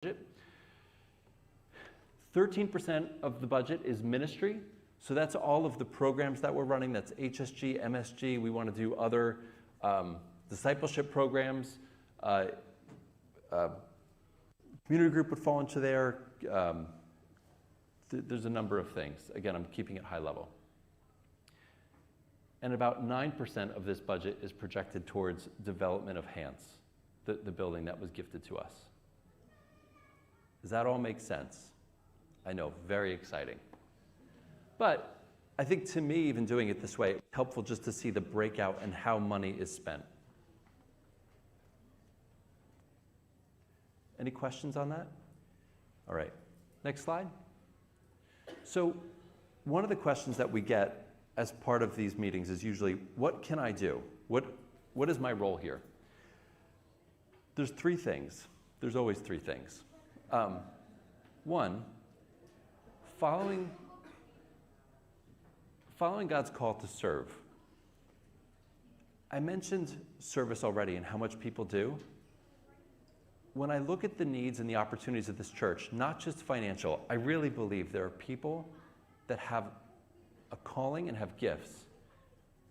budget. 13% of the budget is ministry. So that's all of the programs that we're running. That's HSG, MSG. We want to do other discipleship programs. Community group would fall into there. There's a number of things. Again, I'm keeping it high level. And about 9% of this budget is projected towards development of Hans, the building that was gifted to us. Does that all make sense? I know, very exciting. But I think to me, even doing it this way, it's helpful just to see the breakout and how money is spent. Any questions on that? All right, next slide. So one of the questions that we get as part of these meetings is usually, what can I do? What is my role here? There's three things. There's always three things. One, following God's call to serve. I mentioned service already and how much people do. When I look at the needs and the opportunities of this church, not just financial, I really believe there are people that have a calling and have gifts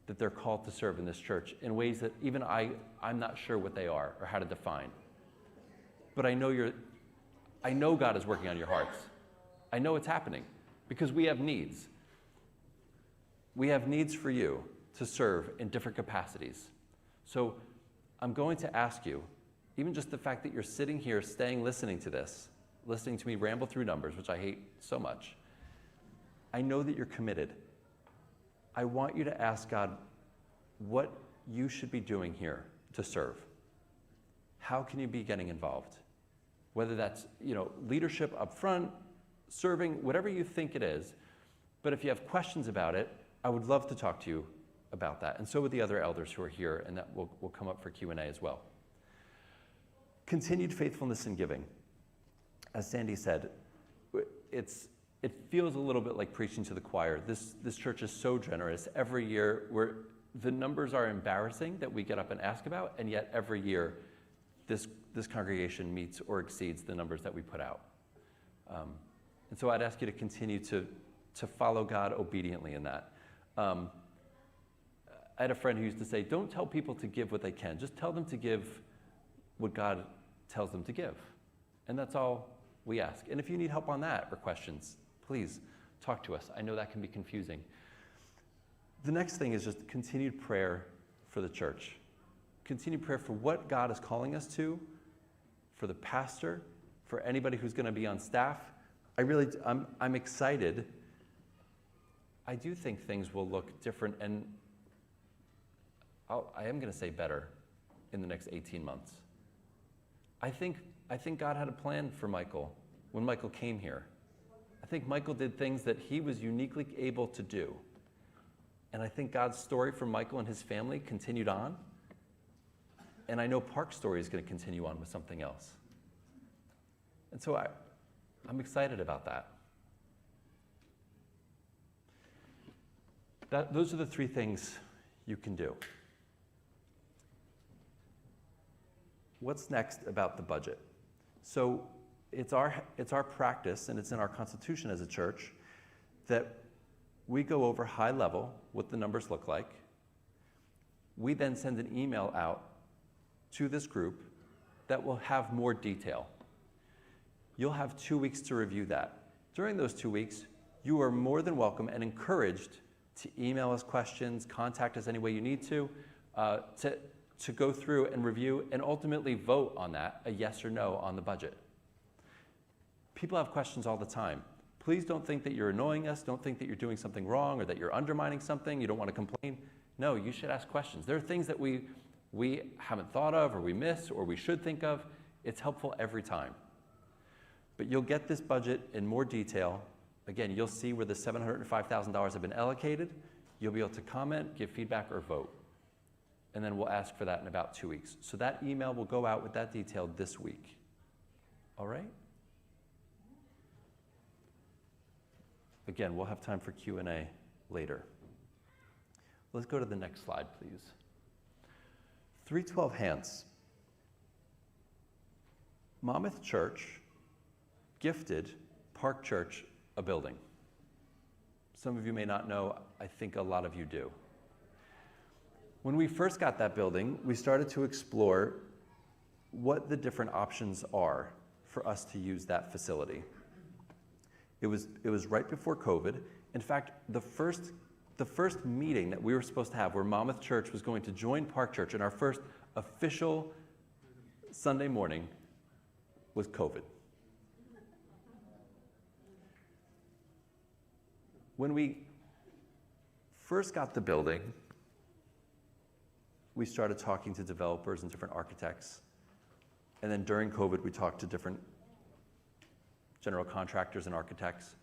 that they're called to serve in this church in ways that even I'm not sure what they are or how to define. But I know God is working on your hearts. I know it's happening because we have needs. We have needs for you to serve in different capacities. So I'm going to ask you, even just the fact that you're sitting here, listening to this, listening to me ramble through numbers, which I hate so much, I know that you're committed. I want you to ask God what you should be doing here to serve. How can you be getting involved? Whether that's, leadership up front, serving, whatever you think it is. But if you have questions about it, I would love to talk to you about that. And so would the other elders who are here, and that will come up for Q&A as well. Continued faithfulness in giving. As Sandy said, it feels a little bit like preaching to the choir. This church is so generous. Every year, the numbers are embarrassing that we get up and ask about, and yet every year, this congregation meets or exceeds the numbers that we put out. And so I'd ask you to continue to follow God obediently in that. I had a friend who used to say, don't tell people to give what they can. Just tell them to give what God tells them to give. And that's all we ask. And if you need help on that or questions, please talk to us. I know that can be confusing. The next thing is just continued prayer for the church. Continued prayer for what God is calling us to, for the pastor, for anybody who's going to be on staff. I'm excited. I do think things will look different, and I am going to say better in the next 18 months. I think God had a plan for Michael when Michael came here. I think Michael did things that he was uniquely able to do. And I think God's story for Michael and his family continued on. And I know Park's story is going to continue on with something else. And so I'm excited about that. Those are the three things you can do. What's next about the budget? So it's our practice, and it's in our constitution as a church, that we go over high level what the numbers look like. We then send an email out to this group that will have more detail. You'll have 2 weeks to review that. During those 2 weeks, you are more than welcome and encouraged to email us questions, contact us any way you need to go through and review and ultimately vote on that, a yes or no on the budget. People have questions all the time. Please don't think that you're annoying us. Don't think that you're doing something wrong or that you're undermining something. You don't want to complain. No, you should ask questions. There are things that we haven't thought of or we miss or we should think of. It's helpful every time. But you'll get this budget in more detail. Again, you'll see where the $705,000 have been allocated. You'll be able to comment, give feedback, or vote. And then we'll ask for that in about 2 weeks. So that email will go out with that detail this week. All right? Again, we'll have time for Q&A later. Let's go to the next slide, please. 312 Hants. Monmouth Church gifted Park Church a building. Some of you may not know, I think a lot of you do. When we first got that building, we started to explore what the different options are for us to use that facility. It was right before COVID. In fact, the first meeting that we were supposed to have where Monmouth Church was going to join Park Church in our first official Sunday morning was COVID. When we first got the building, we started talking to developers and different architects. And then during COVID, we talked to different general contractors and architects.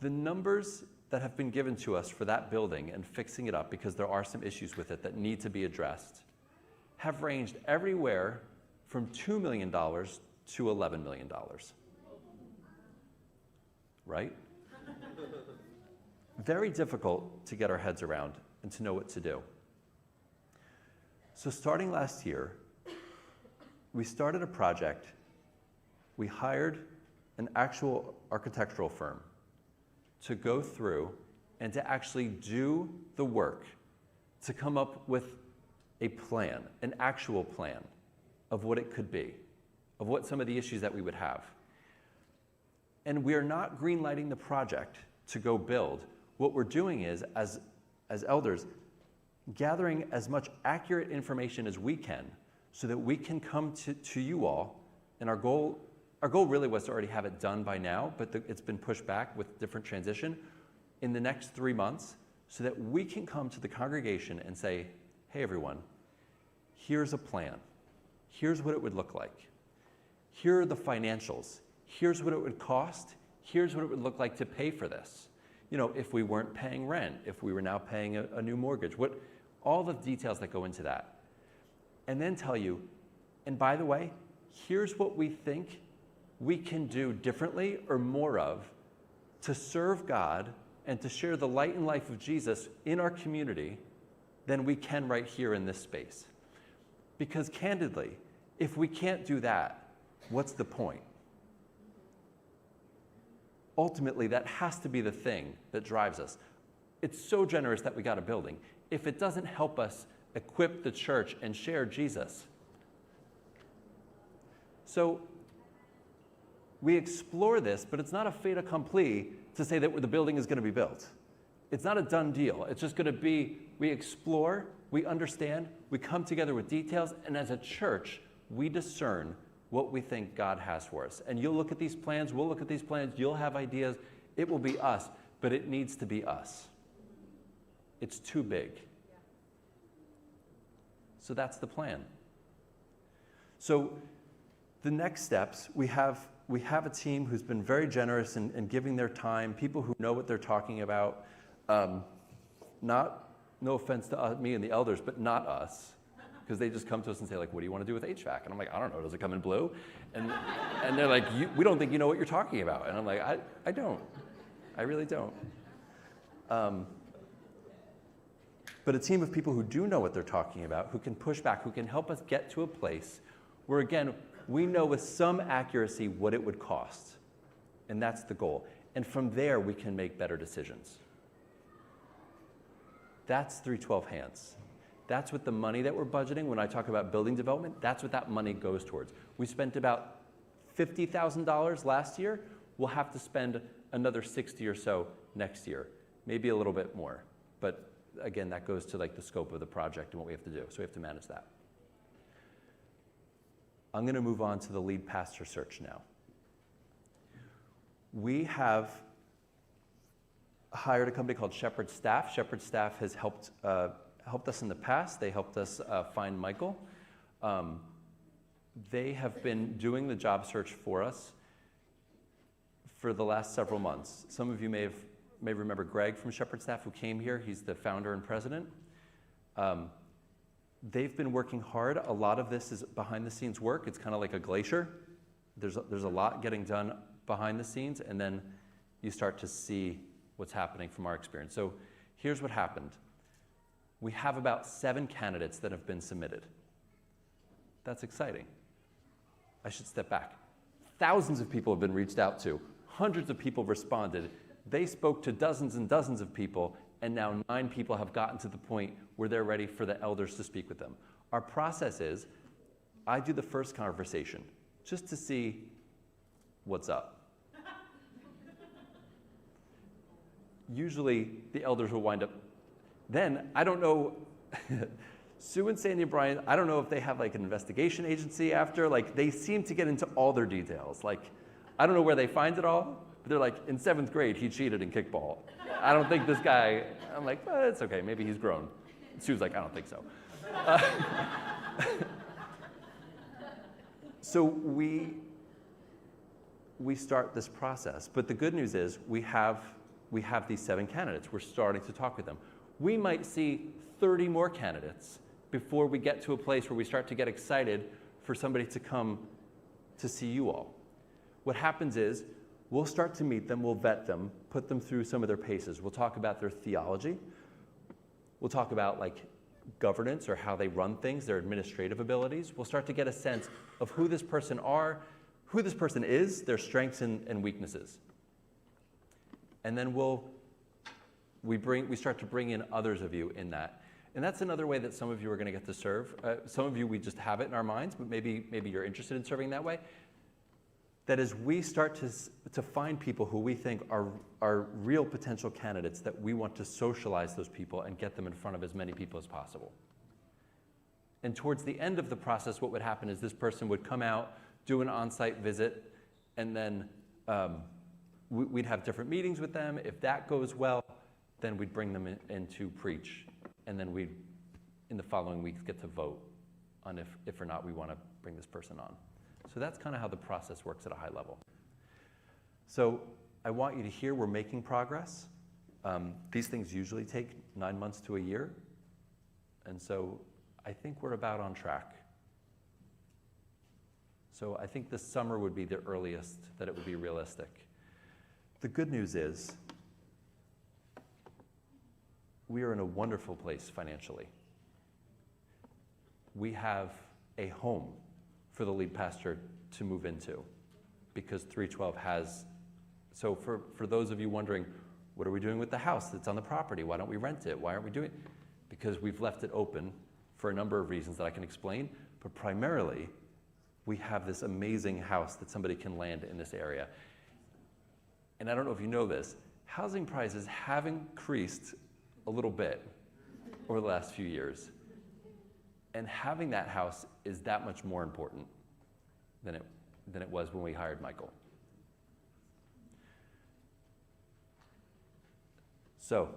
The numbers that have been given to us for that building and fixing it up, because there are some issues with it that need to be addressed, have ranged everywhere from $2 million to $11 million. Right? Very difficult to get our heads around and to know what to do. So starting last year, we started a project. We hired an actual architectural firm to go through and to actually do the work to come up with a plan, an actual plan of what it could be, of what some of the issues that we would have. And we are not greenlighting the project to go build. What we're doing is, as elders, gathering as much accurate information as we can so that we can come to you all. And our goal really was to already have it done by now, but it's been pushed back with different transition in the next 3 months so that we can come to the congregation and say, hey everyone, here's a plan. Here's what it would look like. Here are the financials. Here's what it would cost. Here's what it would look like to pay for this. You know, if we weren't paying rent, if we were now paying a new mortgage, all the details that go into that. And then tell you, and by the way, here's what we think we can do differently or more of to serve God and to share the light and life of Jesus in our community than we can right here in this space. Because candidly, if we can't do that, what's the point? Ultimately, that has to be the thing that drives us. It's so generous that we got a building. If it doesn't help us equip the church and share Jesus. So we explore this, but it's not a fait accompli to say that the building is going to be built. It's not a done deal. It's just going to be, we explore, we understand, we come together with details, and as a church, we discern what we think God has for us. And you'll look at these plans, we'll look at these plans, you'll have ideas. It will be us, but it needs to be us. It's too big. So that's the plan. So the next steps, we have a team who's been very generous in giving their time, people who know what they're talking about. No offense to me and the elders, but not us. Because they just come to us and say, like, what do you want to do with HVAC? And I'm like, I don't know, does it come in blue? And they're like, we don't think you know what you're talking about. And I'm like, I don't. I really don't. But a team of people who do know what they're talking about, who can push back, who can help us get to a place where, again, we know with some accuracy what it would cost. And that's the goal. And from there, we can make better decisions. That's 312 Hands. That's what the money that we're budgeting, when I talk about building development, that's what that money goes towards. We spent about $50,000 last year. We'll have to spend another 60 or so next year, maybe a little bit more. But again, that goes to like the scope of the project and what we have to do. So we have to manage that. I'm going to move on to the lead pastor search now. We have hired a company called Shepherd Staff. Shepherd Staff has helped us in the past. They helped us find Michael. They have been doing the job search for us for the last several months. Some of you may remember Greg from Shepherd Staff, who came here. He's the founder and president. They've been working hard. A lot of this is behind the scenes work. It's kind of like a glacier. There's a lot getting done behind the scenes, and then you start to see what's happening from our experience. So here's what happened. We have about 7 candidates that have been submitted. That's exciting. I should step back. Thousands of people have been reached out to. Hundreds of people responded. They spoke to dozens and dozens of people, and now 9 people have gotten to the point where they're ready for the elders to speak with them. Our process is, I do the first conversation, just to see what's up. Usually, the elders will wind up, then, I don't know, Sue and Sandy and Brian, I don't know if they have like an investigation agency after, like they seem to get into all their details. Like, I don't know where they find it all, but they're like, in 7th grade, he cheated in kickball. I don't think this guy, I'm like, well, it's okay, maybe he's grown. Sue's like, I don't think so. So we start this process, but the good news is we have these 7 candidates. We're starting to talk with them. We might see 30 more candidates before we get to a place where we start to get excited for somebody to come to see you all. What happens is we'll start to meet them, we'll vet them, put them through some of their paces. We'll talk about their theology. We'll talk about like governance or how they run things, their administrative abilities. We'll start to get a sense of who this person is, their strengths and weaknesses. And then we start to bring in others of you in that. And that's another way that some of you are going to get to serve. Some of you, we just have it in our minds, but maybe you're interested in serving that way. That is, we start to find people who we think are real potential candidates that we want to socialize those people and get them in front of as many people as possible. And towards the end of the process, what would happen is this person would come out, do an on-site visit, and then we'd have different meetings with them. If that goes well, then we'd bring them in to preach. And then we'd, in the following weeks, get to vote on if or not we want to bring this person on. So that's kind of how the process works at a high level. So I want you to hear we're making progress. These things usually take 9 months to a year. And so I think we're about on track. So I think this summer would be the earliest that it would be realistic. The good news is we are in a wonderful place financially. We have a home for the lead pastor to move into because 312 has, so for those of you wondering, what are we doing with the house that's on the property? Why don't we rent it? Why aren't we doing it? Because we've left it open for a number of reasons that I can explain, but primarily we have this amazing house that somebody can land in this area. And I don't know if you know this, housing prices have increased a little bit over the last few years. And having that house is that much more important than it was when we hired Michael. So,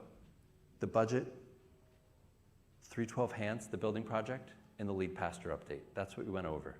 the budget, 312 Hands, the building project, and the lead pastor update. That's what we went over.